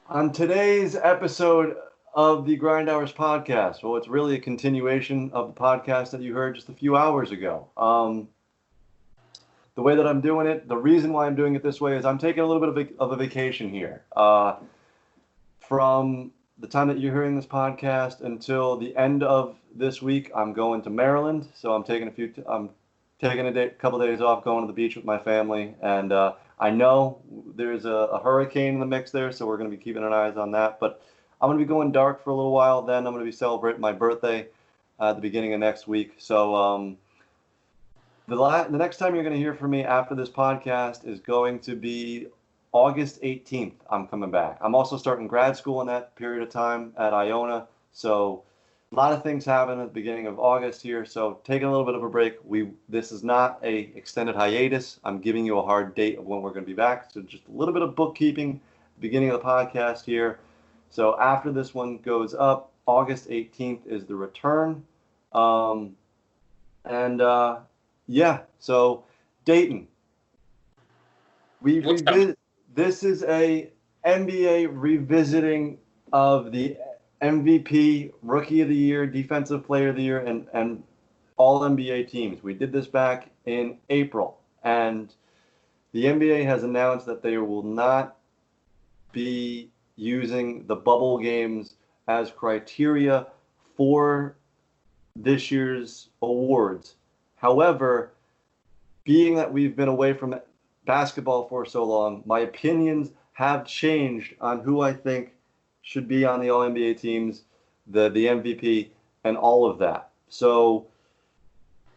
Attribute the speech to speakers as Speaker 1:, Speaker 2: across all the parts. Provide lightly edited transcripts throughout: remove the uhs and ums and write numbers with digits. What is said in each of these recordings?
Speaker 1: On today's episode of the Grind Hours podcast, well, it's really a continuation of the podcast that you heard just a few hours ago. The way that I'm doing it, the reason why I'm doing it this way is I'm taking a little bit of a vacation here. From the time that you're hearing this podcast until the end of this week, I'm going to Maryland. So I'm taking a couple days off, going to the beach with my family, and I know there's a hurricane in the mix there, so we're going to be keeping an eye on that. But I'm going to be going dark for a little while. Then I'm going to be celebrating my birthday at the beginning of next week. So the next time you're going to hear from me after this podcast is going to be August 18th. I'm coming back. I'm also starting grad school in that period of time at Iona. So a lot of things happen at the beginning of August here, so taking a little bit of a break. This is not a extended hiatus. I'm giving you a hard date of when we're going to be back, so just a little bit of bookkeeping, beginning of the podcast here. So after this one goes up, August 18th is the return. Yeah, so Dayton, this is a NBA revisiting of the MVP, Rookie of the Year, Defensive Player of the Year, and all NBA teams. We did this back in April, and the NBA has announced that they will not be using the bubble games as criteria for this year's awards. However, being that we've been away from basketball for so long, my opinions have changed on who I think should be on the All-NBA teams, the MVP, and all of that. So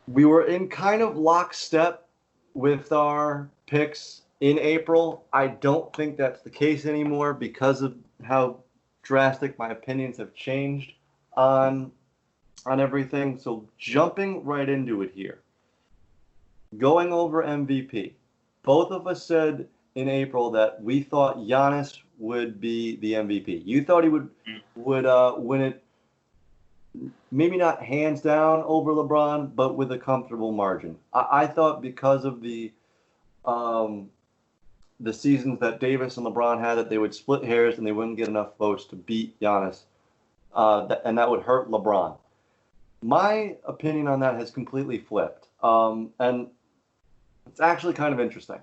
Speaker 1: we were in kind of lockstep with our picks in April. I don't think that's the case anymore because of how drastic my opinions have changed on everything. So jumping right into it here. Going over MVP. Both of us said in April that we thought Giannis would be the MVP. You thought he would win it, maybe not hands down over LeBron, but with a comfortable margin. I thought because of the seasons that Davis and LeBron had, that they would split hairs and they wouldn't get enough votes to beat Giannis, and that would hurt LeBron. My opinion on that has completely flipped, and it's actually kind of interesting.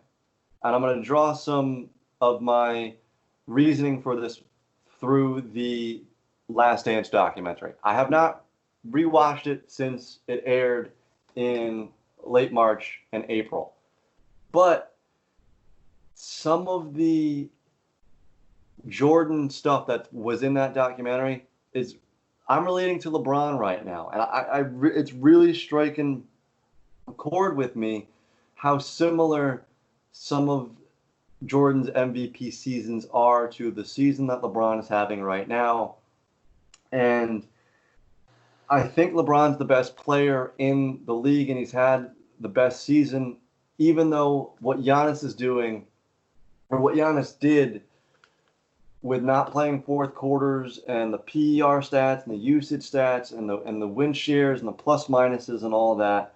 Speaker 1: And I'm going to draw some of my reasoning for this through the Last Dance documentary. I have not rewatched it since it aired in late March and April. But some of the Jordan stuff that was in that documentary is, I'm relating to LeBron right now. And it's really striking a chord with me how similar some of Jordan's MVP seasons are to the season that LeBron is having right now. And I think LeBron's the best player in the league, and he's had the best season, even though what Giannis is doing, or what Giannis did with not playing fourth quarters and the PER stats and the usage stats and the win shares and the plus minuses and all that,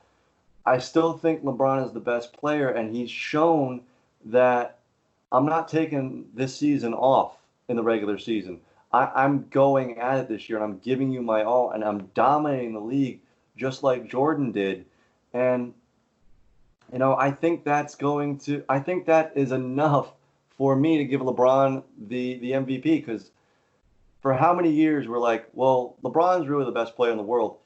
Speaker 1: I still think LeBron is the best player, and he's shown that I'm not taking this season off in the regular season. I'm going at it this year, and I'm giving you my all, and I'm dominating the league just like Jordan did. And, I think that is enough for me to give LeBron the MVP, because for how many years we're like, well, LeBron's really the best player in the world.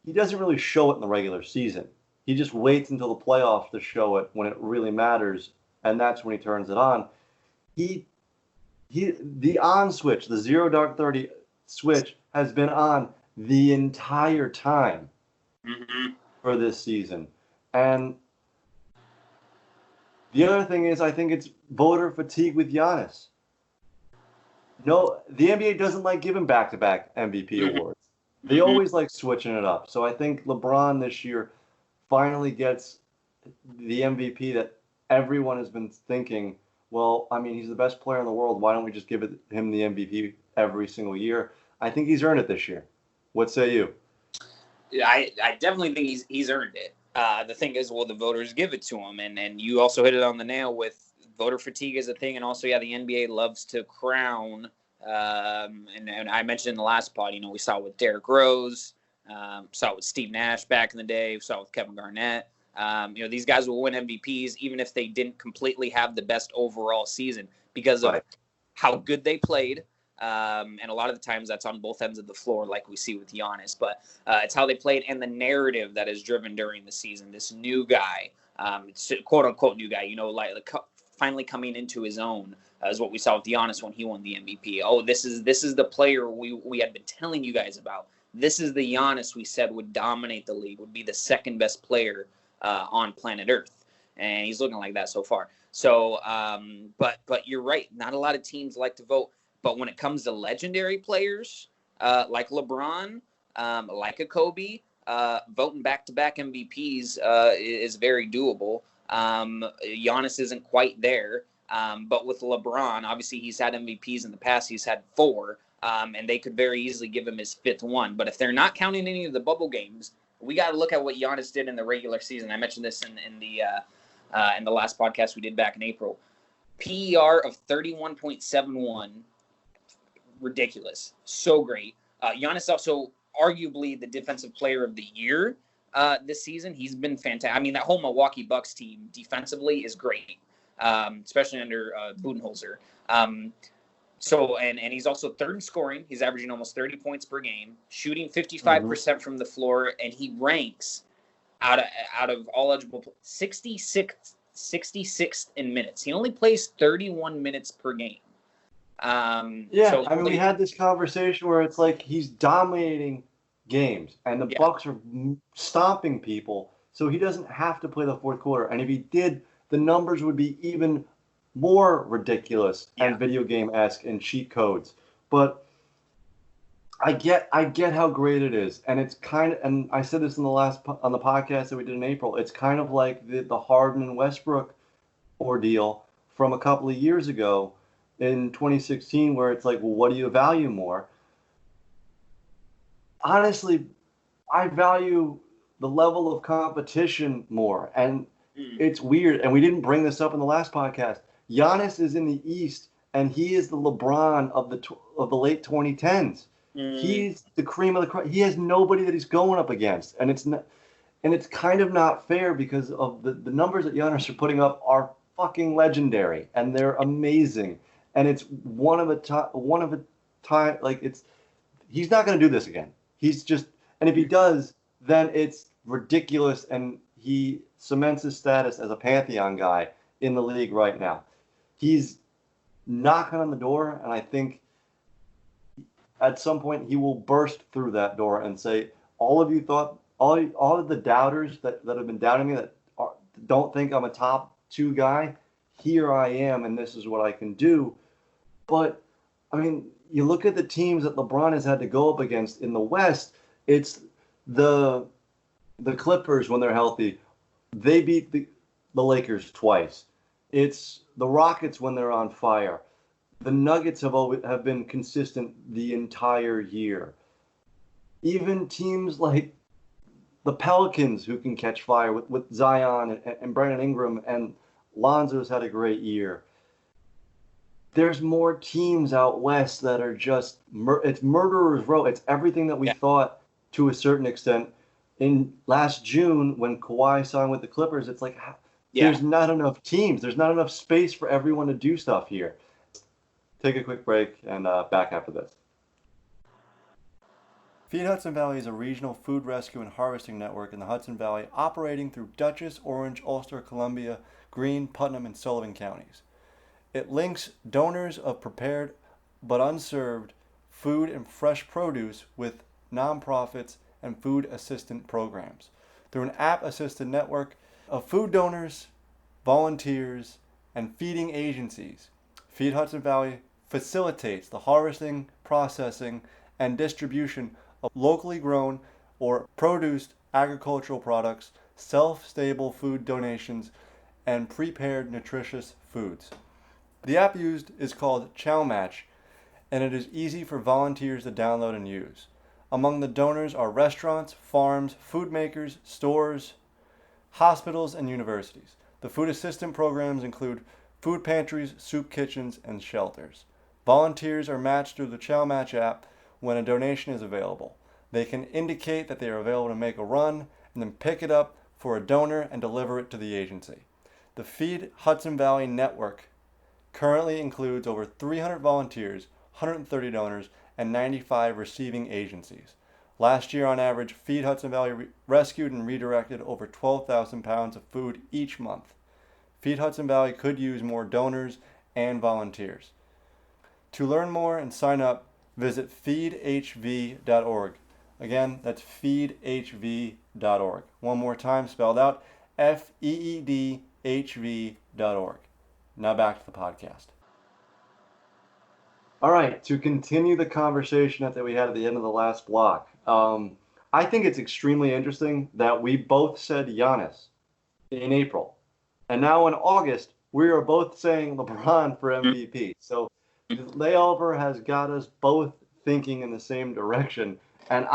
Speaker 1: He doesn't really show it in the regular season. He just waits until the playoffs to show it when it really matters, and that's when he turns it on. The on switch, the 0 dark 30 switch, has been on the entire time for this season. And the other thing is, I think it's voter fatigue with Giannis. No, the NBA doesn't like giving back-to-back MVP awards. They always like switching it up. So I think LeBron this year finally gets the MVP that everyone has been thinking, well, I mean, he's the best player in the world. Why don't we just give him the MVP every single year? I think he's earned it this year. What say you?
Speaker 2: I definitely think he's earned it. The thing is, will the voters give it to him? And you also hit it on the nail with voter fatigue is a thing, and also, the NBA loves to crown. And I mentioned in the last pod, we saw it with Derrick Rose, saw it with Steve Nash back in the day, saw it with Kevin Garnett. These guys will win MVPs even if they didn't completely have the best overall season because of how good they played. And a lot of the times that's on both ends of the floor, like we see with Giannis. But it's how they played and the narrative that is driven during the season. This new guy, it's quote unquote new guy, finally coming into his own, is what we saw with Giannis when he won the MVP. Oh, this is the player we had been telling you guys about. This is the Giannis we said would dominate the league, would be the second best player on planet Earth, and he's looking like that so far. So, but you're right. Not a lot of teams like to vote. But when it comes to legendary players like LeBron, like a Kobe, voting back-to-back MVPs is very doable. Giannis isn't quite there. But with LeBron, obviously he's had MVPs in the past. He's had 4, and they could very easily give him his 5th one. But if they're not counting any of the bubble games, we got to look at what Giannis did in the regular season. I mentioned this in the last podcast we did back in April. PER of 31.71. Ridiculous. So great. Giannis also arguably the defensive player of the year this season. He's been fantastic. I mean, that whole Milwaukee Bucks team defensively is great, especially under Budenholzer. And he's also 3rd in scoring. He's averaging almost 30 points per game, shooting 55% from the floor, and he ranks out of all eligible 66th in minutes. He only plays 31 minutes per game.
Speaker 1: We had this conversation where it's like he's dominating games and the Bucks are stomping people, so he doesn't have to play the fourth quarter. And if he did, the numbers would be even more ridiculous and video game-esque and cheat codes. But I get how great it is, and it's and I said this on the podcast that we did in April. It's kind of like the Harden and Westbrook ordeal from a couple of years ago. In 2016, where it's like, well, what do you value more? Honestly, I value the level of competition more. And it's weird. And we didn't bring this up in the last podcast. Giannis is in the East, and he is the LeBron of the late 2010s. He's the cream of the crop. He has nobody that he's going up against. And it's kind of not fair because of the numbers that Giannis are putting up are fucking legendary, and they're amazing. And it's one of a time, like he's not going to do this again. And if he does, then it's ridiculous. And he cements his status as a Pantheon guy in the league right now. He's knocking on the door. And I think at some point he will burst through that door and say, all of the doubters that have been doubting me that don't think I'm a top 2 guy, here I am. And this is what I can do. But, I mean, you look at the teams that LeBron has had to go up against in the West, it's the Clippers when they're healthy. They beat the Lakers twice. It's the Rockets when they're on fire. The Nuggets have been consistent the entire year. Even teams like the Pelicans who can catch fire with Zion and Brandon Ingram, and Lonzo's had a great year. There's more teams out west that are just it's murderer's row. It's everything that we thought to a certain extent. In last June, when Kawhi signed with the Clippers, it's like there's not enough teams. There's not enough space for everyone to do stuff here. Take a quick break and back after this. Feed Hudson Valley is a regional food rescue and harvesting network in the Hudson Valley, operating through Dutchess, Orange, Ulster, Columbia, Greene, Putnam, and Sullivan counties. It links donors of prepared but unserved food and fresh produce with nonprofits and food assistant programs. Through an app-assisted network of food donors, volunteers, and feeding agencies, Feed Hudson Valley facilitates the harvesting, processing, and distribution of locally grown or produced agricultural products, self-stable food donations, and prepared nutritious foods. The app used is called Chow Match,
Speaker 3: and it is easy for volunteers to download and use. Among the donors are restaurants, farms, food makers, stores, hospitals, and universities. The food assistance programs include food pantries, soup kitchens, and shelters. Volunteers are matched through the Chow Match app when a donation is available. They can indicate that they are available to make a run and then pick it up for a donor and deliver it to the agency. The Feed Hudson Valley Network currently includes over 300 volunteers, 130 donors, and 95 receiving agencies. Last year, on average, Feed Hudson Valley rescued and redirected over 12,000 pounds of food each month. Feed Hudson Valley could use more donors and volunteers. To learn more and sign up, visit feedhv.org. Again, that's feedhv.org. One more time, spelled out, feedhv.org. Now back to the podcast.
Speaker 1: All right, to continue the conversation that we had at the end of the last block, I think it's extremely interesting that we both said Giannis in April. And now in August, we are both saying LeBron for MVP. So the layover has got us both thinking in the same direction. And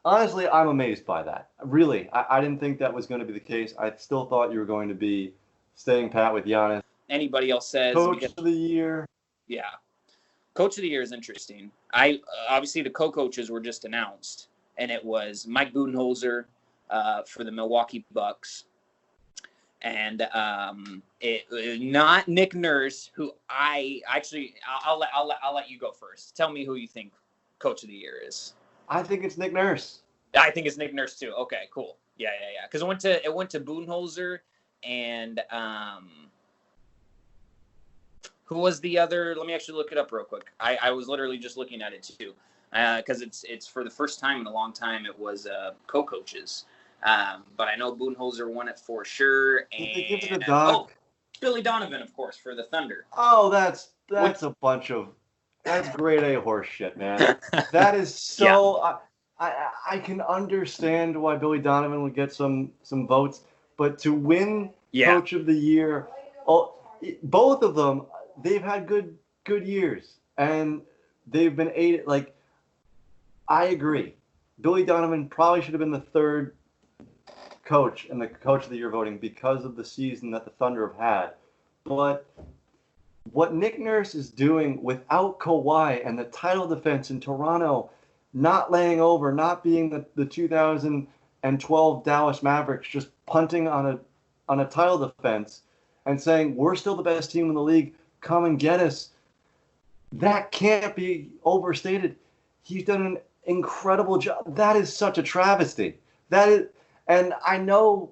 Speaker 1: honestly, I'm amazed by that. Really, I didn't think that was going to be the case. I still thought you were going to be staying pat with Giannis.
Speaker 2: Anybody else says
Speaker 1: Coach of the year.
Speaker 2: Yeah. Coach of the year is interesting. Obviously the co-coaches were just announced, and it was Mike Budenholzer for the Milwaukee Bucks, and it not Nick Nurse, who I'll let you go first. Tell me who you think Coach of the year is.
Speaker 1: I think it's Nick Nurse.
Speaker 2: I think it's Nick Nurse too. Okay, cool. Yeah. Because it went to Budenholzer and who was the other? Let me actually look it up real quick. I was literally just looking at it too, because it's for the first time in a long time it was co-coaches. But I know Budenholzer won it for sure. And
Speaker 1: did they give it to Doc?
Speaker 2: Billy Donovan, of course, for the Thunder.
Speaker 1: Oh, that's a bunch of that's grade A horse shit, man. That is so. Yeah. I can understand why Billy Donovan would get some votes, but to win Coach of the Year, both of them. They've had good years, and they've been aided. Like, I agree. Billy Donovan probably should have been the third coach in the Coach of the Year voting because of the season that the Thunder have had. But what Nick Nurse is doing without Kawhi and the title defense in Toronto, not laying over, not being the 2012 Dallas Mavericks, just punting on a title defense and saying, we're still the best team in the league, come and get us. That can't be overstated. He's done an incredible job. That is such a travesty. And I know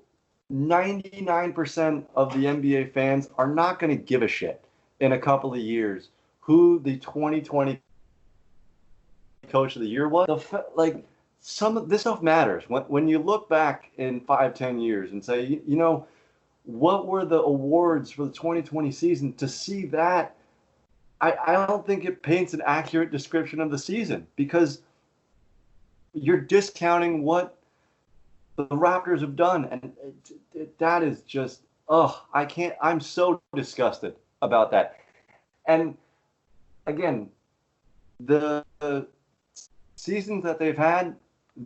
Speaker 1: 99% of the NBA fans are not going to give a shit in a couple of years who the 2020 Coach of the Year was. Some of this stuff matters. When you look back in 5-10 years and say, what were the awards for the 2020 season? To see that, I don't think it paints an accurate description of the season because you're discounting what the Raptors have done. And that is just, I can't, I'm so disgusted about that. And again, the seasons that they've had,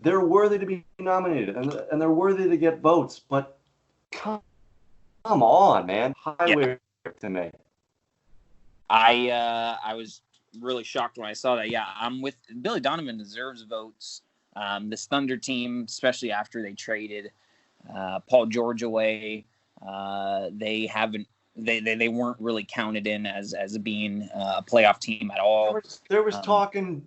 Speaker 1: they're worthy to be nominated and they're worthy to get votes, but come on, man. Highway to me.
Speaker 2: I was really shocked when I saw that. Yeah, I'm with Billy Donovan deserves votes. This Thunder team, especially after they traded Paul George away, they weren't really counted in as being a playoff team at all.
Speaker 1: There was talk in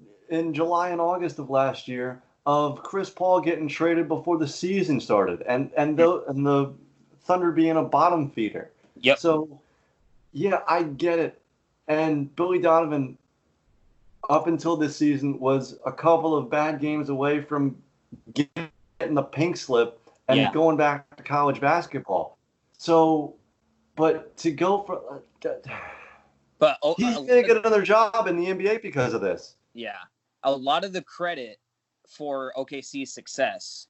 Speaker 1: July and August of last year of Chris Paul getting traded before the season started, and the Thunder being a bottom feeder.
Speaker 2: Yep.
Speaker 1: So, yeah, I get it. And Billy Donovan, up until this season, was a couple of bad games away from getting the pink slip and going back to college basketball. So, but to go for he's going to get another job in the NBA because of this.
Speaker 2: Yeah. A lot of the credit for OKC's success,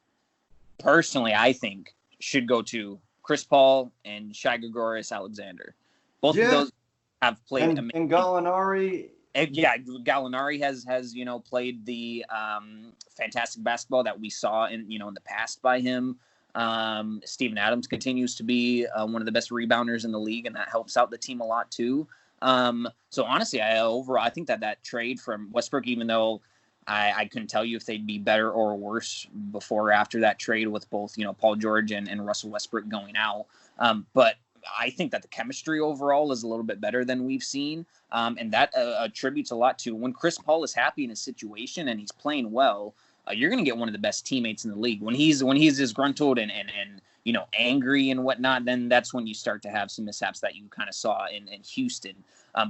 Speaker 2: personally, I think, should go to Chris Paul and Shai Gilgeous-Alexander. Both of those have played
Speaker 1: and Gallinari.
Speaker 2: Yeah, Gallinari has played the fantastic basketball that we saw in the past by him. Steven Adams continues to be one of the best rebounders in the league, and that helps out the team a lot too. So honestly, I think that trade from Westbrook, even though I couldn't tell you if they'd be better or worse before or after that trade with both Paul George and Russell Westbrook going out, but I think that the chemistry overall is a little bit better than we've seen. And that attributes a lot to when Chris Paul is happy in his situation and he's playing well, you're going to get one of the best teammates in the league. When he's disgruntled and angry and whatnot, then that's when you start to have some mishaps that you kind of saw in Houston.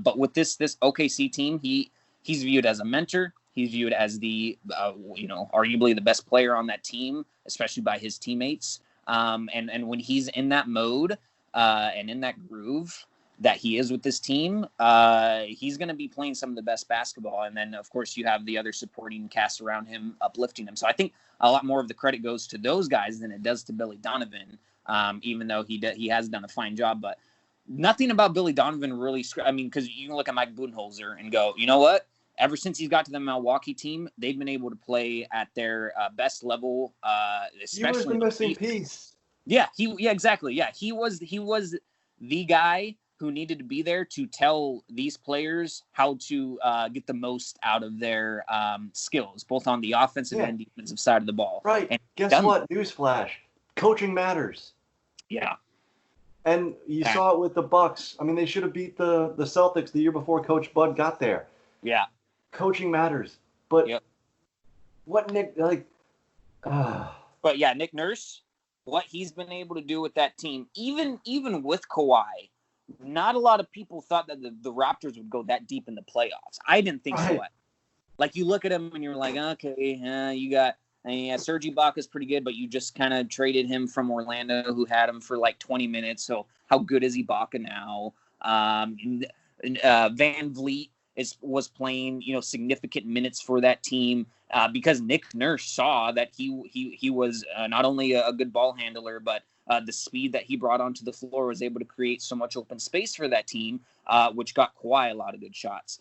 Speaker 2: But with this OKC team, he's viewed as a mentor. He's viewed as the arguably the best player on that team, especially by his teammates. And when he's in that mode and in that groove that he is with this team, he's going to be playing some of the best basketball. And then, of course, you have the other supporting cast around him, uplifting him. So I think a lot more of the credit goes to those guys than it does to Billy Donovan, even though he has done a fine job. But nothing about Billy Donovan really – because you can look at Mike Budenholzer and go, you know what? Ever since he's got to the Milwaukee team, they've been able to play at their best level, especially –
Speaker 1: He was the missing piece.
Speaker 2: Yeah, exactly. Yeah, he was the guy who needed to be there to tell these players how to get the most out of their skills, both on the offensive and defensive side of the ball.
Speaker 1: Right. And guess what? Newsflash. Coaching matters.
Speaker 2: Yeah.
Speaker 1: And you saw it with the Bucks. I mean, they should have beat the Celtics the year before Coach Bud got there.
Speaker 2: Yeah.
Speaker 1: Coaching matters. But what Nick,
Speaker 2: But yeah, Nick Nurse, what he's been able to do with that team, even with Kawhi, not a lot of people thought that the Raptors would go that deep in the playoffs. I didn't think so. Like, you look at him and you're like, okay, you got Serge Ibaka's pretty good, but you just kind of traded him from Orlando, who had him for like 20 minutes. So how good is Ibaka now? Van Vliet was playing, significant minutes for that team because Nick Nurse saw that he was not only a good ball handler, but the speed that he brought onto the floor was able to create so much open space for that team, which got Kawhi a lot of good shots,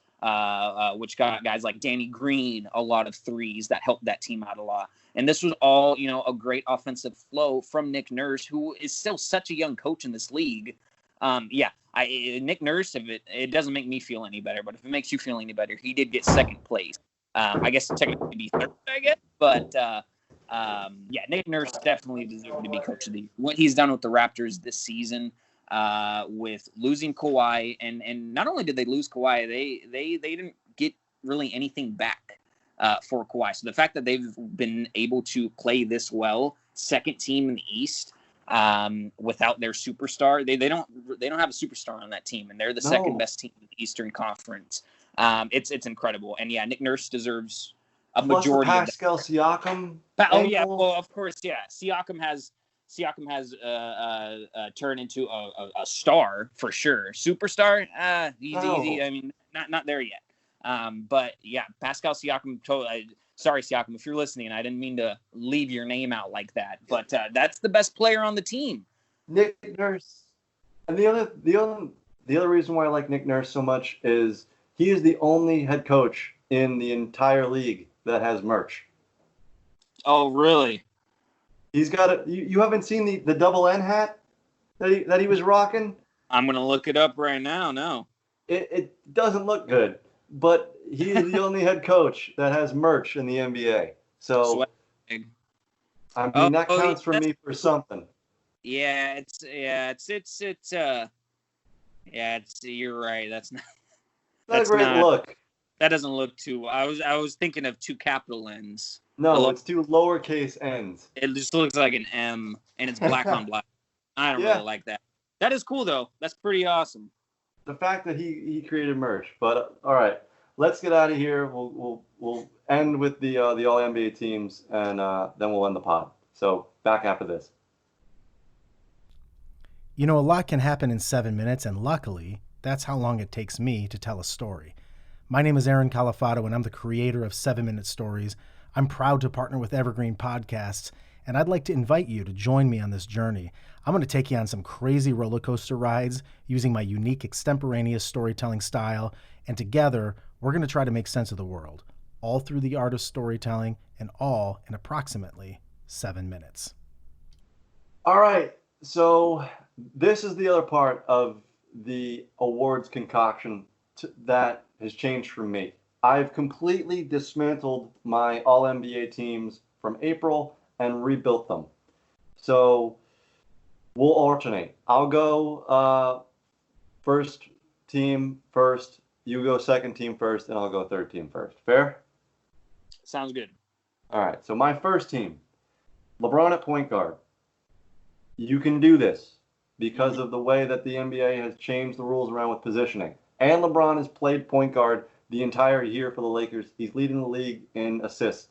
Speaker 2: which got guys like Danny Green a lot of threes that helped that team out a lot. And this was all, a great offensive flow from Nick Nurse, who is still such a young coach in this league. Nick Nurse, if it doesn't make me feel any better, but if it makes you feel any better, he did get second place. I guess technically be third, but Nick Nurse definitely deserved to be coach of the year. What he's done with the Raptors this season, with losing Kawhi, and not only did they lose Kawhi, they didn't get really anything back for Kawhi. So the fact that they've been able to play this well, second team in the East, without their superstar, they don't have a superstar on that team, and they're the second best team in the Eastern Conference. It's incredible, and Nick Nurse deserves a majority.
Speaker 1: Plus Pascal Siakam.
Speaker 2: Well, of course, Siakam has turned into a star for sure. Superstar, easy. I mean, not there yet. But yeah, Pascal Siakam. Sorry, Siakam, if you're listening, I didn't mean to leave your name out like that. But that's the best player on the team.
Speaker 1: Nick Nurse. And the other reason why I like Nick Nurse so much is he is the only head coach in the entire league that has merch.
Speaker 2: Oh, really?
Speaker 1: He's got you haven't seen the double N hat that he was rocking?
Speaker 2: I'm gonna look it up right now. No.
Speaker 1: It doesn't look good, but he's the only head coach that has merch in the NBA. So that counts for me for something.
Speaker 2: You're right. That's not
Speaker 1: a great look.
Speaker 2: That doesn't look too. I was thinking of two capital N's.
Speaker 1: No, it's two lowercase N's.
Speaker 2: It just looks like an M, and it's black on black. I don't really like that. That is cool though. That's pretty awesome.
Speaker 1: The fact that he created merch, but all right, let's get out of here. We'll end with the all NBA teams, and then we'll end the pod. So back after this.
Speaker 4: A lot can happen in 7 minutes, and luckily, that's how long it takes me to tell a story. My name is Aaron Califato, and I'm the creator of 7-Minute Stories. I'm proud to partner with Evergreen Podcasts, and I'd like to invite you to join me on this journey. I'm going to take you on some crazy roller coaster rides using my unique extemporaneous storytelling style, and together, We're going to try to make sense of the world, all through the art of storytelling, and all in approximately 7 minutes.
Speaker 1: All right, so this is the other part of the awards concoction that has changed for me. I've completely dismantled my All-NBA teams from April and rebuilt them. So we'll alternate. I'll go first team first, you go second team first, and I'll go third team first. Fair?
Speaker 2: Sounds good.
Speaker 1: All right, so my first team, LeBron at point guard. You can do this because of the way that the NBA has changed the rules around with positioning. And LeBron has played point guard the entire year for the Lakers. He's leading the league in assists.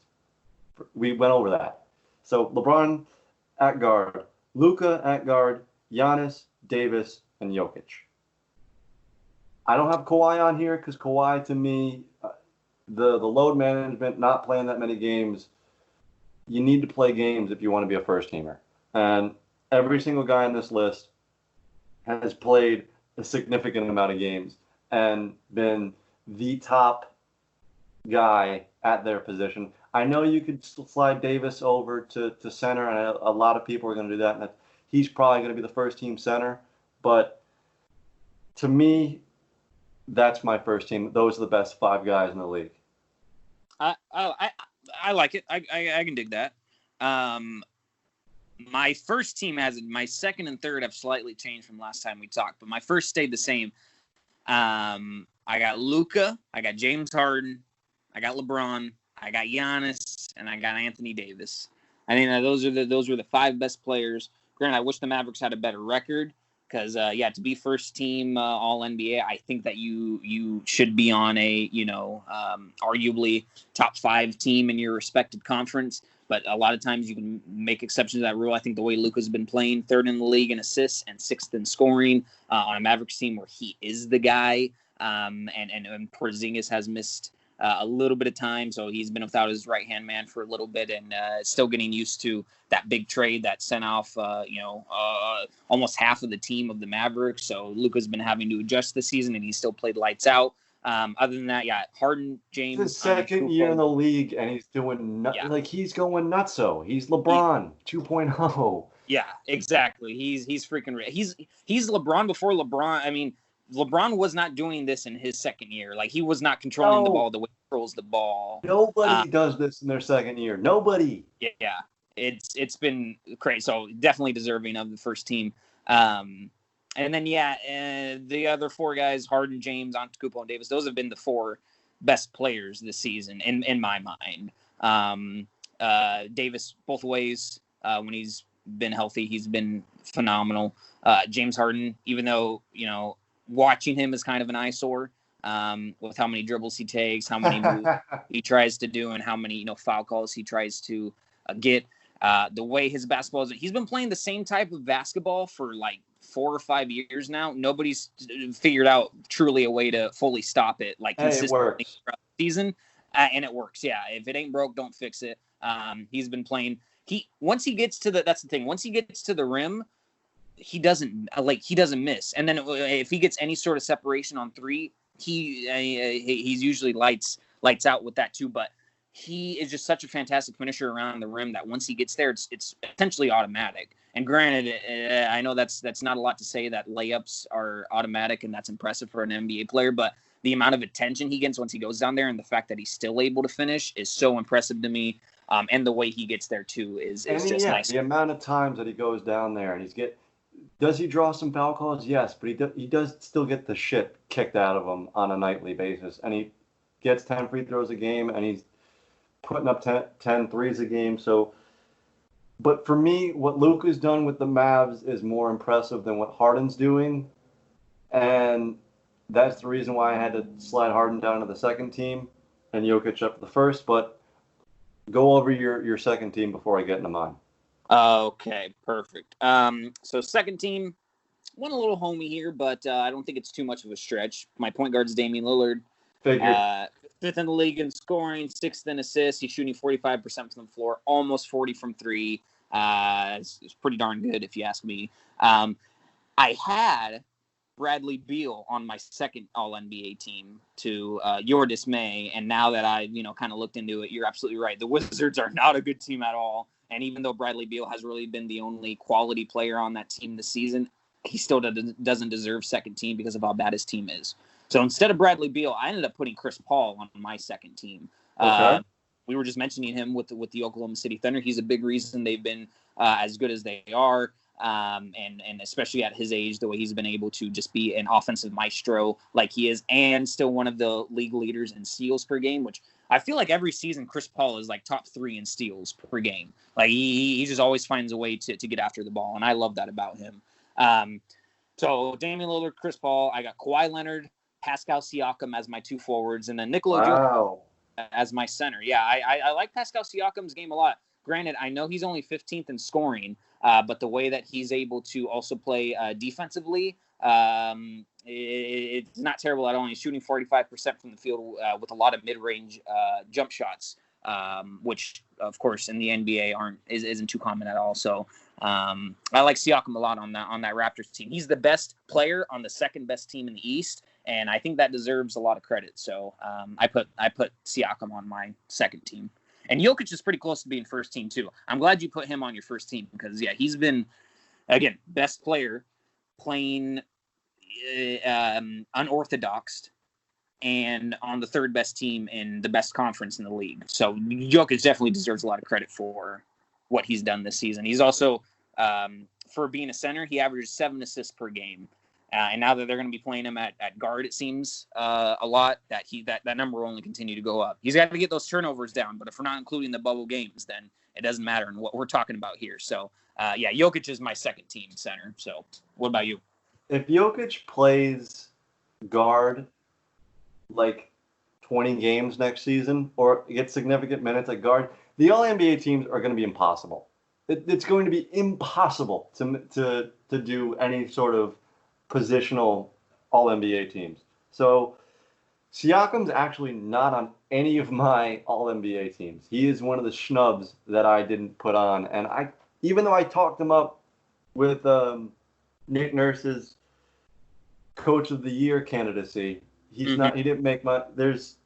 Speaker 1: We went over that. So LeBron at guard, Luka at guard, Giannis, Davis, and Jokic. I don't have Kawhi on here because Kawhi, to me, the load management, not playing that many games, you need to play games if you want to be a first-teamer. And every single guy on this list has played a significant amount of games and been the top guy at their position. I know you could slide Davis over to center, and a lot of people are going to do that. And he's probably going to be the first-team center. But to me, that's my first team. Those are the best 5 guys in the league.
Speaker 2: I like it. I can dig that. My first team my second and third have slightly changed from last time we talked, but my first stayed the same. I got Luka, I got James Harden, I got LeBron, I got Giannis, and I got Anthony Davis. I think those were the 5 best players. Granted, I wish the Mavericks had a better record because, to be first team All NBA, I think that you should be on a arguably top 5 team in your respected conference. But a lot of times you can make exceptions to that rule. I think the way Luka's been playing, 3rd in the league in assists and 6th in scoring on a Mavericks team where he is the guy. And Porzingis has missed a little bit of time, so he's been without his right-hand man for a little bit and still getting used to that big trade that sent off, almost half of the team of the Mavericks. So Luka's been having to adjust this season, and he still played lights out. Other than that, Harden, James.
Speaker 1: His second year in the league, and he's doing he's going nutso. He's LeBron 2.0.
Speaker 2: Yeah, exactly. He's freaking. He's LeBron before LeBron. I mean, LeBron was not doing this in his second year. Like, he was not controlling the ball the way he controls the ball.
Speaker 1: Nobody does this in their second year. Nobody.
Speaker 2: Yeah, it's been crazy. So definitely deserving of the first team. And then, the other 4 guys, Harden, James, Antetokounmpo, and Davis, those have been the 4 best players this season in my mind. Davis, both ways, when he's been healthy, he's been phenomenal. James Harden, even though, watching him is kind of an eyesore with how many dribbles he takes, how many moves he tries to do, and how many, foul calls he tries to get. The way his basketball is, he's been playing the same type of basketball for like 4 or 5 years now. Nobody's figured out truly a way to fully stop it, like consistently throughout the season, and it works. Yeah, if it ain't broke, don't fix it. He's been playing. Once he gets to that's the thing. Once he gets to the rim, he doesn't miss. And then if he gets any sort of separation on 3, he's usually lights out with that too. But he is just such a fantastic finisher around the rim that once he gets there, it's essentially automatic. And granted, I know that's not a lot to say that layups are automatic, and that's impressive for an NBA player, but the amount of attention he gets once he goes down there and the fact that he's still able to finish is so impressive to me. And the way he gets there too is just nice.
Speaker 1: The amount of times that he goes down there and does he draw some foul calls? Yes, but he does still get the shit kicked out of him on a nightly basis. And he gets 10 free throws a game, and he's putting up 10 threes a game. So, but for me, what Luka's done with the Mavs is more impressive than what Harden's doing. And that's the reason why I had to slide Harden down to the second team and Jokic up to the first. But go over your second team before I get into mine.
Speaker 2: Okay, perfect. So second team, went a little homey here, but I don't think it's too much of a stretch. My point guard is Damian Lillard.
Speaker 1: Figured.
Speaker 2: 5th in the league in scoring, 6th in assists. He's shooting 45% from the floor, almost 40 from 3. It's pretty darn good, if you ask me. I had Bradley Beal on my second All-NBA team to your dismay. And now that I, kind of looked into it, you're absolutely right. The Wizards are not a good team at all. And even though Bradley Beal has really been the only quality player on that team this season, he still doesn't deserve second team because of how bad his team is. So instead of Bradley Beal, I ended up putting Chris Paul on my second team.
Speaker 1: Okay.
Speaker 2: We were just mentioning him with the Oklahoma City Thunder. He's a big reason they've been as good as they are. And especially at his age, the way he's been able to just be an offensive maestro like he is, and still one of the league leaders in steals per game, which I feel like every season Chris Paul is like top 3 in steals per game. Like he just always finds a way to get after the ball, and I love that about him. So Damian Lillard, Chris Paul, I got Kawhi Leonard, Pascal Siakam as my 2 forwards, and then Nikola Jokic as my center. Yeah, I like Pascal Siakam's game a lot. Granted, I know he's only 15th in scoring, but the way that he's able to also play defensively, it's not terrible at all. He's shooting 45% from the field with a lot of mid-range jump shots, which, of course, in the NBA isn't too common at all. So I like Siakam a lot on that Raptors team. He's the best player on the second best team in the East, and I think that deserves a lot of credit. So I put Siakam on my second team. And Jokic is pretty close to being first team, too. I'm glad you put him on your first team because, yeah, he's been, again, best player playing unorthodox and on the third best team in the best conference in the league. So Jokic definitely deserves a lot of credit for what he's done this season. He's also, for being a center, he averages 7 assists per game. And now that they're going to be playing him at guard, it seems a lot, that number will only continue to go up. He's got to get those turnovers down, but if we're not including the bubble games, then it doesn't matter in what we're talking about here. So, yeah, Jokic is my second team center. So what about you?
Speaker 1: If Jokic plays guard like 20 games next season or gets significant minutes at guard, the All-NBA teams are going to be impossible. It's going to be impossible to do any sort of positional All-NBA teams. So Siakam's actually not on any of my All-NBA teams. He is one of the schnubs that I didn't put on. And even though I talked him up with Nick Nurse's Coach of the Year candidacy, he's not. He didn't make my. There's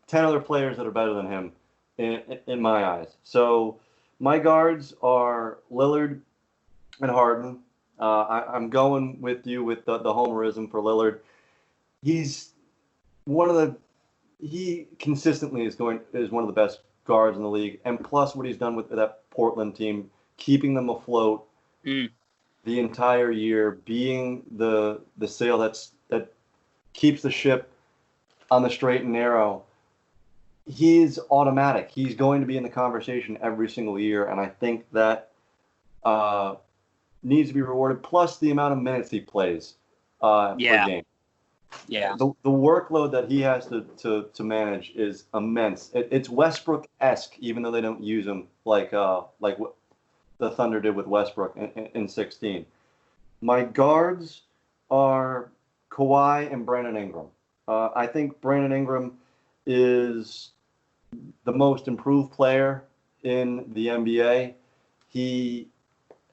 Speaker 1: 10 other players that are better than him in my eyes. So my guards are Lillard and Harden. I'm going with you with the homerism for Lillard. He's he consistently is one of the best guards in the league, and plus what he's done with that Portland team, keeping them afloat the entire year, being the sail that keeps the ship on the straight and narrow. He's automatic. He's going to be in the conversation every single year, and I think that needs to be rewarded. Plus the amount of minutes he plays per game.
Speaker 2: Yeah.
Speaker 1: The workload that he has to manage is immense. It's Westbrook-esque, even though they don't use him like what the Thunder did with Westbrook in 16. My guards are Kawhi and Brandon Ingram. I think Brandon Ingram is the most improved player in the NBA. He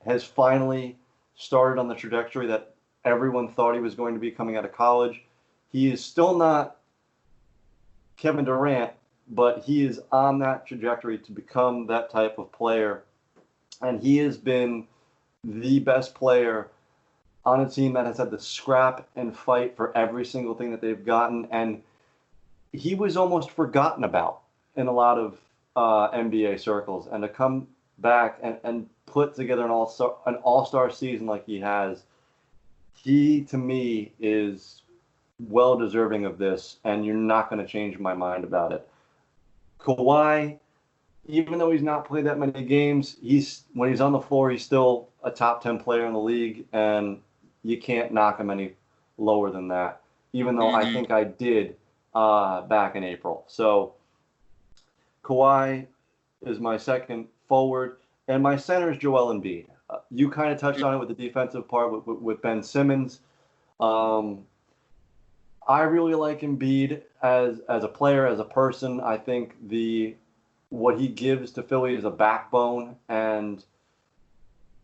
Speaker 1: has finally started on the trajectory that everyone thought he was going to be coming out of college. He is still not Kevin Durant, but he is on that trajectory to become that type of player. And he has been the best player on a team that has had to scrap and fight for every single thing that they've gotten. And he was almost forgotten about in a lot of NBA circles. And to come back and put together an all-star season like he has, he, to me, is well deserving of this, and you're not going to change my mind about it. Kawhi, even though he's not played that many games, when he's on the floor, he's still a top 10 player in the league, and you can't knock him any lower than that, even though I think I did back in April. So Kawhi is my second forward, and my center is Joel Embiid. You kind of touched on it with the defensive part with Ben Simmons. I really like Embiid as a player, as a person. I think what he gives to Philly is a backbone, and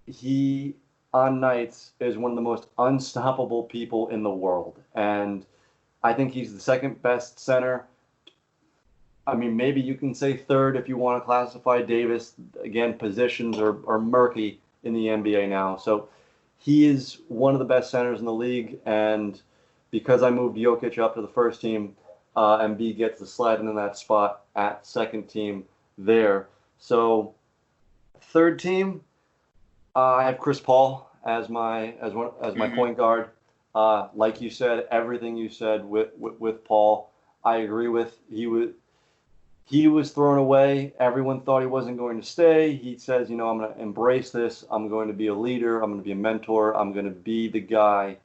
Speaker 1: he on nights is one of the most unstoppable people in the world. And I think he's the second best center. I mean, maybe you can say third if you want to classify Davis. Again, positions are murky in the NBA now. So he is one of the best centers in the league. And because I moved Jokic up to the first team, Embiid gets the slide into that spot at second team there. So third team, I have Chris Paul as my point guard. Like you said, everything you said with Paul, I agree with. He was thrown away. Everyone thought he wasn't going to stay. He says, I'm going to embrace this. I'm going to be a leader. I'm going to be a mentor. I'm going to be the guy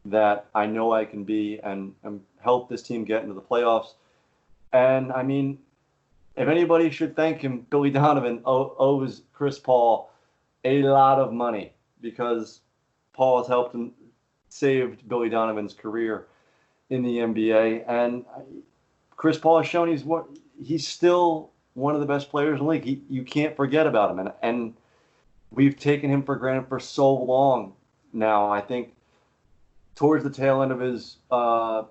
Speaker 1: that I know I can be and help this team get into the playoffs. And I mean, if anybody should thank him, Billy Donovan owes Chris Paul a lot of money because Paul has helped him, saved Billy Donovan's career in the NBA. And Chris Paul has shown he's still one of the best players in the league. You can't forget about him. And we've taken him for granted for so long now. I think towards the tail end of his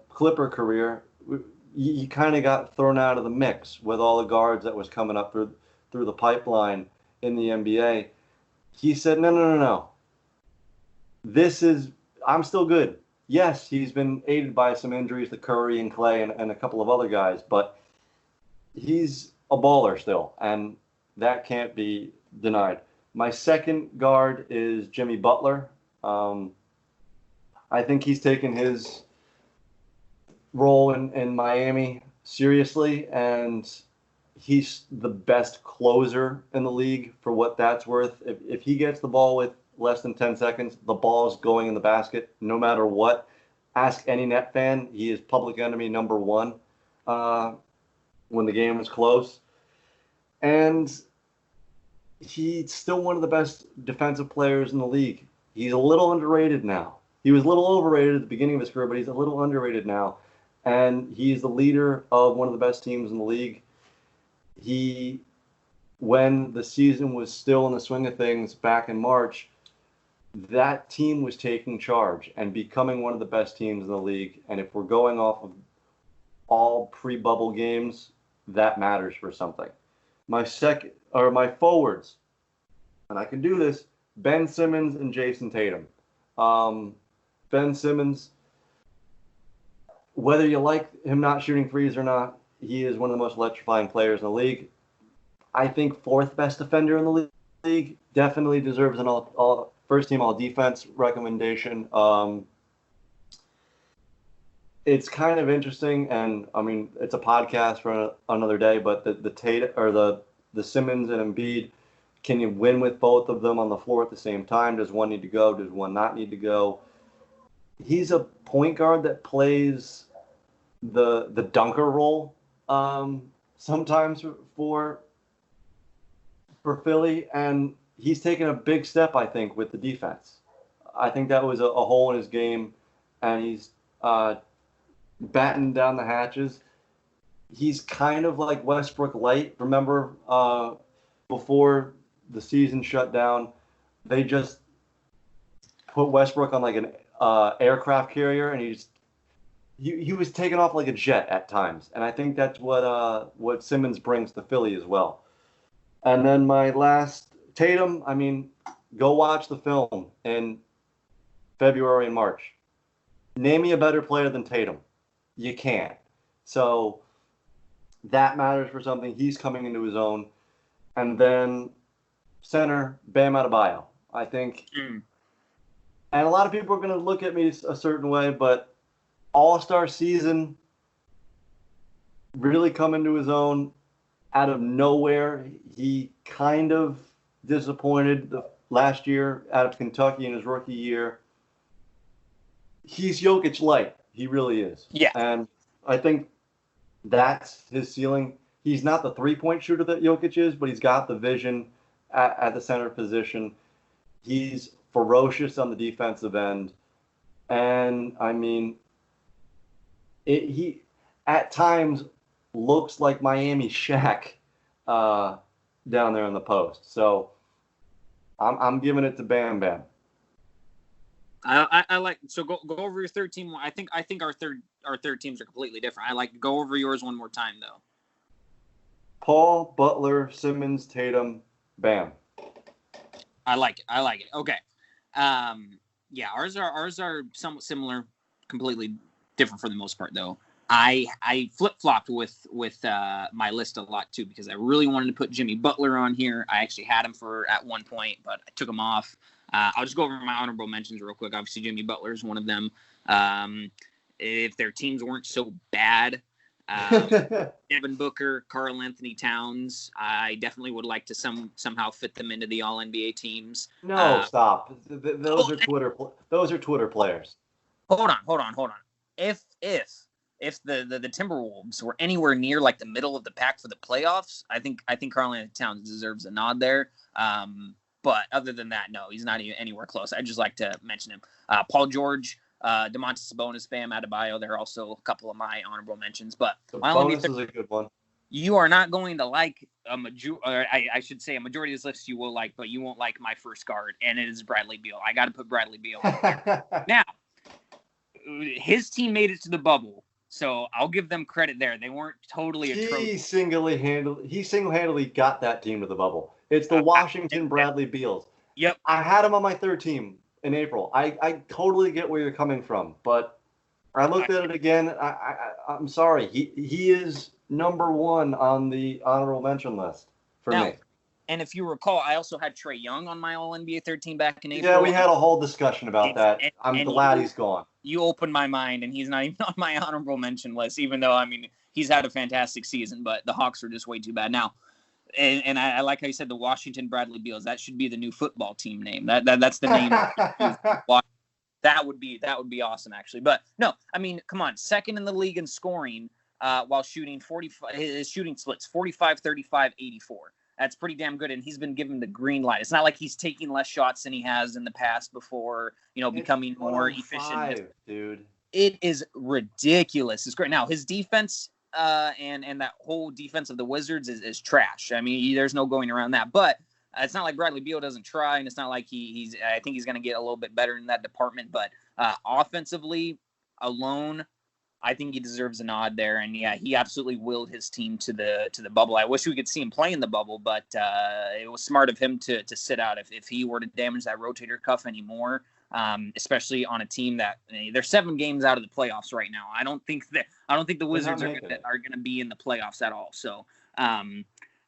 Speaker 1: Clipper career, he kind of got thrown out of the mix with all the guards that was coming up through the pipeline in the NBA. He said, no. I'm still good. Yes, he's been aided by some injuries to Curry and Clay and a couple of other guys, but he's a baller still, and that can't be denied. My second guard is Jimmy Butler. I think he's taken his role in Miami seriously, and he's the best closer in the league for what that's worth. If he gets the ball with less than 10 seconds, the ball is going in the basket no matter what. Ask any Net fan. He is public enemy number one when the game is close. And he's still one of the best defensive players in the league. He's a little underrated now. He was a little overrated at the beginning of his career, but he's a little underrated now. And he's the leader of one of the best teams in the league. When the season was still in the swing of things back in March, that team was taking charge and becoming one of the best teams in the league. And if we're going off of all pre-bubble games, that matters for something. My forwards, and I can do this, Ben Simmons and Jason Tatum. Ben Simmons, whether you like him not shooting threes or not, he is one of the most electrifying players in the league. I think fourth best defender in the league, definitely deserves an all first team all defense recommendation. It's kind of interesting, and I mean it's a podcast for another day. But the Simmons and Embiid, can you win with both of them on the floor at the same time? Does one need to go? Does one not need to go? He's a point guard that plays the dunker role sometimes for Philly, and he's taken a big step, I think, with the defense. I think that was a hole in his game, and he's battened down the hatches. He's kind of like Westbrook light. Remember, before the season shut down, they just put Westbrook on like an aircraft carrier, and he was taken off like a jet at times. And I think that's what Simmons brings to Philly as well. And then my last, Tatum, I mean, go watch the film in February and March. Name me a better player than Tatum. You can't. So that matters for something. He's coming into his own. And then center, Bam Adebayo. I think, and a lot of people are going to look at me a certain way, but All-Star season, really come into his own out of nowhere. He kind of disappointed last year out of Kentucky in his rookie year. He's Jokic light. He really is.
Speaker 2: Yeah.
Speaker 1: And I think that's his ceiling. He's not the three-point shooter that Jokic is, but he's got the vision at the center position. He's ferocious on the defensive end. And, I mean, he at times looks like Miami Shaq down there in the post. So I'm giving it to Bam Bam.
Speaker 2: I like so go over your third team. I think our third teams are completely different. I like go over yours one more time though.
Speaker 1: Paul, Butler, Simmons, Tatum, Bam.
Speaker 2: I like it. Okay. Yeah, ours are somewhat similar, completely different for the most part though. I flip-flopped with my list a lot too because I really wanted to put Jimmy Butler on here. I actually had him at one point, but I took him off. I'll just go over my honorable mentions real quick. Obviously, Jimmy Butler is one of them. If their teams weren't so bad, Devin Booker, Karl Anthony Towns, I definitely would like to somehow fit them into the All-NBA teams.
Speaker 1: No, stop. Those are Twitter players.
Speaker 2: Hold on. If the Timberwolves were anywhere near like the middle of the pack for the playoffs, I think Karl Anthony Towns deserves a nod there. But other than that, no, he's not even anywhere close. I just like to mention him. Paul George, Domantas Sabonis, Bam Adebayo. They're also a couple of my honorable mentions. But
Speaker 1: Sabonis is a good one.
Speaker 2: You are not going to like I should say a majority of this list you will like, but you won't like my first guard, and it is Bradley Beal. I got to put Bradley Beal on there. Now, his team made it to the bubble. So I'll give them credit there. They weren't totally atrocious.
Speaker 1: He single-handedly got that team to the bubble. It's the Washington Bradley Beals.
Speaker 2: Yep.
Speaker 1: I had him on my third team in April. I totally get where you're coming from, but I looked at it again. I'm sorry. He is number one on the honorable mention list for me.
Speaker 2: And if you recall, I also had Trae Young on my All-NBA third team back in April.
Speaker 1: Yeah, we had a whole discussion about that. I'm glad he's gone.
Speaker 2: You opened my mind, and he's not even on my honorable mention list, even though, I mean, he's had a fantastic season, but the Hawks are just way too bad. Now, and I like how you said the Washington Bradley Beals. That should be the new football team name. That's the name. That would be awesome, actually. But, no, I mean, come on. Second in the league in scoring while shooting 45. His shooting splits 45, 35, 84. That's pretty damn good, and he's been given the green light. It's not like he's taking less shots than he has in the past before, becoming more efficient.
Speaker 1: Dude.
Speaker 2: It is ridiculous. It's great. Now, his defense and that whole defense of the Wizards is trash. I mean, there's no going around that. But it's not like Bradley Beal doesn't try, and it's not like I think he's going to get a little bit better in that department. But offensively alone, I think he deserves a nod there, and yeah, he absolutely willed his team to the bubble. I wish we could see him play in the bubble, but it was smart of him to sit out if he were to damage that rotator cuff anymore, especially on a team that they're 7 games out of the playoffs right now. I don't think the Wizards are going to be in the playoffs at all. So,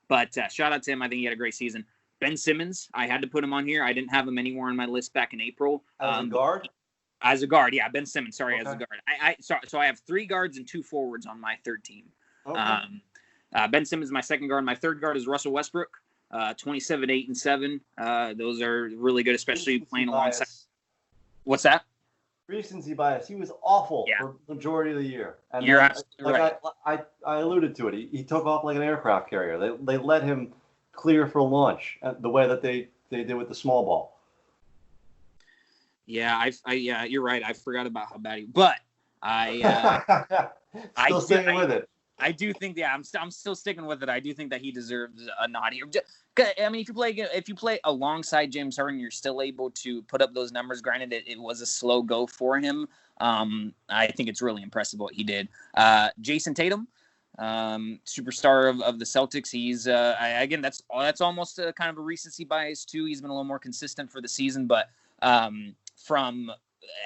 Speaker 2: but shout out to him. I think he had a great season. Ben Simmons, I had to put him on here. I didn't have him anywhere on my list back in April.
Speaker 1: As a guard.
Speaker 2: As a guard, yeah, Ben Simmons. Sorry, okay. As a guard. So I have 3 guards and 2 forwards on my third team. Okay. Ben Simmons is my second guard. My third guard is Russell Westbrook. 27, 8, and 7. Those are really good, especially playing alongside. What's that?
Speaker 1: Recency bias. He was awful for the majority of the year. And
Speaker 2: you're absolutely right.
Speaker 1: I alluded to it. He took off like an aircraft carrier. They let him clear for launch the way that they did with the small ball.
Speaker 2: Yeah, yeah, you're right. I forgot about how bad he. But
Speaker 1: still sticking with it.
Speaker 2: I do think, I'm still sticking with it. I do think that he deserves a nod here. I mean, if you play alongside James Harden, you're still able to put up those numbers. Granted, it was a slow go for him. I think it's really impressive what he did. Jason Tatum, superstar of the Celtics. He's again, that's almost a kind of a recency bias too. He's been a little more consistent for the season, but from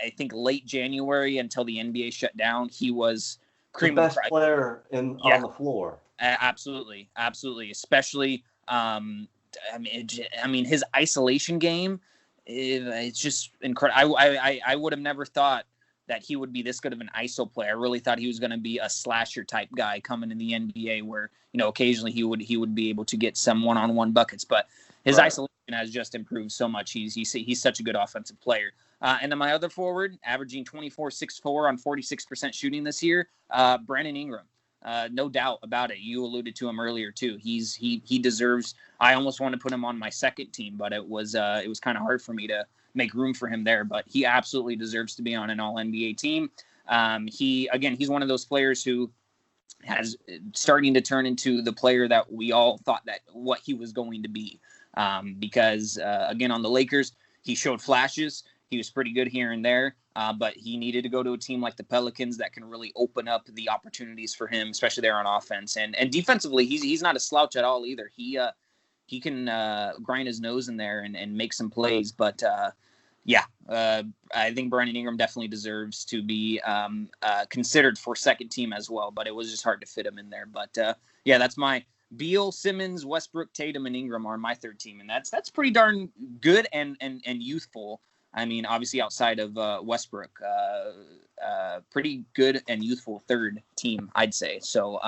Speaker 2: I think late January until the NBA shut down, he was
Speaker 1: the best player on the floor.
Speaker 2: Absolutely. Especially, I mean, his isolation game, it's just incredible. I would have never thought that he would be this good of an ISO player. I really thought he was going to be a slasher type guy coming in the NBA, where occasionally he would be able to get some one-on-one buckets, but his isolation has just improved so much. He's such a good offensive player. And then my other forward, averaging 24-6-4 on 46% shooting this year, Brandon Ingram. No doubt about it. You alluded to him earlier too. He deserves. I almost wanted to put him on my second team, but it was kind of hard for me to make room for him there. But he absolutely deserves to be on an All-NBA team. He's one of those players who has starting to turn into the player that we all thought that what he was going to be. Because again, on the Lakers, he showed flashes. He was pretty good here and there, but he needed to go to a team like the Pelicans that can really open up the opportunities for him, especially there on offense. And defensively, he's not a slouch at all either. He can grind his nose in there and make some plays. But, I think Brandon Ingram definitely deserves to be considered for second team as well. But it was just hard to fit him in there. But, that's my Beal, Simmons, Westbrook, Tatum, and Ingram are my third team. And that's pretty darn good and youthful. I mean, obviously outside of Westbrook, pretty good and youthful third team, I'd say. So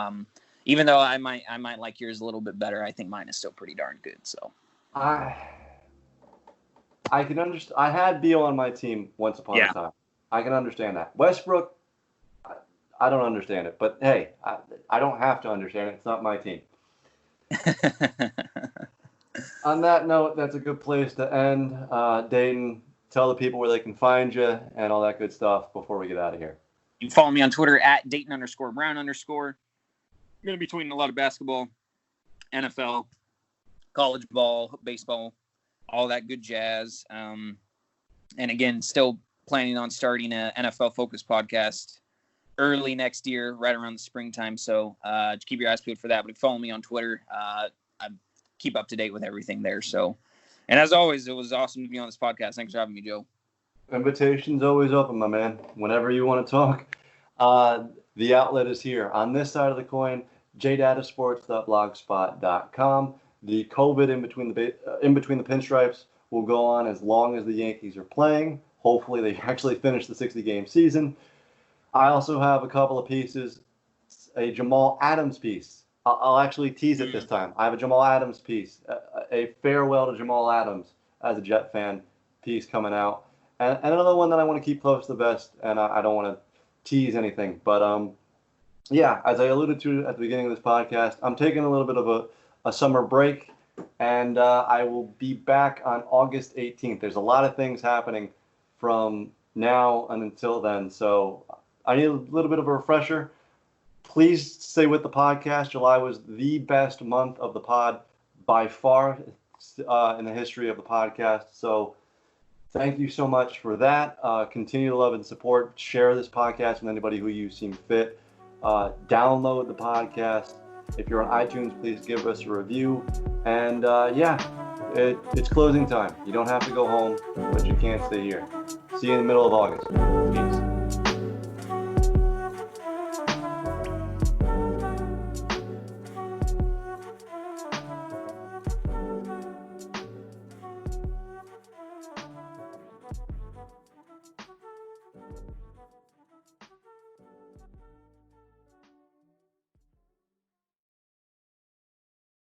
Speaker 2: even though I might like yours a little bit better, I think mine is still pretty darn good. So
Speaker 1: I can understand. I had Beal on my team once upon a time. I can understand that. Westbrook, I don't understand it. But hey, I don't have to understand it. It's not my team. On that note, that's a good place to end. Dayton, tell the people where they can find you and all that good stuff before we get out of here.
Speaker 2: You can follow me on Twitter at Dayton_Brown_. I'm going to be tweeting a lot of basketball, NFL, college ball, baseball, all that good jazz. And again, still planning on starting an NFL-focused podcast early next year, right around the springtime. So just keep your eyes peeled for that. But follow me on Twitter. I keep up to date with everything there. So. And as always, it was awesome to be on this podcast. Thanks for having me, Joe.
Speaker 1: Invitation's always open, my man. Whenever you want to talk, the outlet is here. On this side of the coin, jdatasports.blogspot.com. The COVID in between the pinstripes will go on as long as the Yankees are playing. Hopefully, they actually finish the 60-game season. I also have a couple of pieces, a Jamal Adams piece. I'll actually tease it this time. I have a Jamal Adams piece, a farewell to Jamal Adams as a Jet fan piece coming out. And another one that I want to keep close to the vest, and I don't want to tease anything. But, as I alluded to at the beginning of this podcast, I'm taking a little bit of a summer break, and I will be back on August 18th. There's a lot of things happening from now and until then, so I need a little bit of a refresher. Please stay with the podcast. July was the best month of the pod by far in the history of the podcast. So thank you so much for that. Continue to love and support. Share this podcast with anybody who you seem fit. Download the podcast. If you're on iTunes, please give us a review. And it's closing time. You don't have to go home, but you can't stay here. See you in the middle of August.